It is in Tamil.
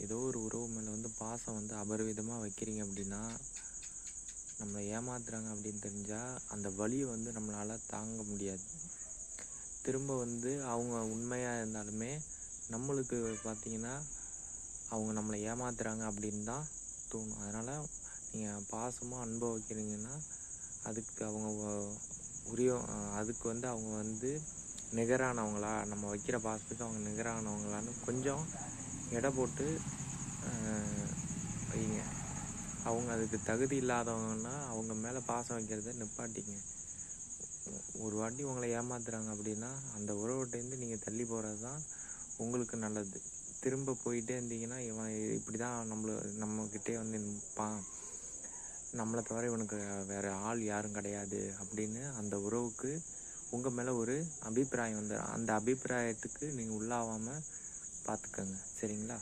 ஏதோ ஒரு உறவு மேலே வந்து பாசம் வந்து அபரிவிதமாக வைக்கிறீங்க அப்படின்னா, நம்மளை ஏமாத்துறாங்க அப்படின்னு தெரிஞ்சால் அந்த வலியை வந்து நம்மளால் தாங்க முடியாது. திரும்ப வந்து அவங்க உண்மையாக இருந்தாலுமே நம்மளுக்கு பார்த்தீங்கன்னா, அவங்க நம்மளை ஏமாத்துறாங்க அப்படின்னு தான் தோணும். அதனால் நீங்கள் பாசமாக அன்பை வைக்கிறீங்கன்னா, அதுக்கு அவங்க உரிய அதுக்கு வந்து அவங்க வந்து நிகரானவங்களா, நம்ம வைக்கிற பாசத்துக்கு அவங்க நிகரானவங்களான்னு கொஞ்சம் எடை போட்டு வைங்க. அவங்க அதுக்கு தகுதி இல்லாதவங்கன்னா அவங்க மேலே பாசம் வைக்கிறத நிப்பாட்டிங்க. ஒரு வாட்டி உங்களை ஏமாத்துறாங்க அப்படின்னா அந்த உறவுகிட்டேருந்து நீங்கள் தள்ளி போகிறது தான் உங்களுக்கு நல்லது. திரும்ப போயிட்டே இருந்தீங்கன்னா இவன் இப்படி தான் நம்மக்கிட்டே வந்து நிற்பான், நம்மளை தவிர இவனுக்கு வேறு ஆள் யாரும் கிடையாது அப்படின்னு அந்த உறவுக்கு உங்கள் மேலே ஒரு அபிப்பிராயம் வந்துடும். அந்த அபிப்பிராயத்துக்கு நீங்கள் உள்ளாகாமல் பார்த்துக்கங்க. சரிங்களா?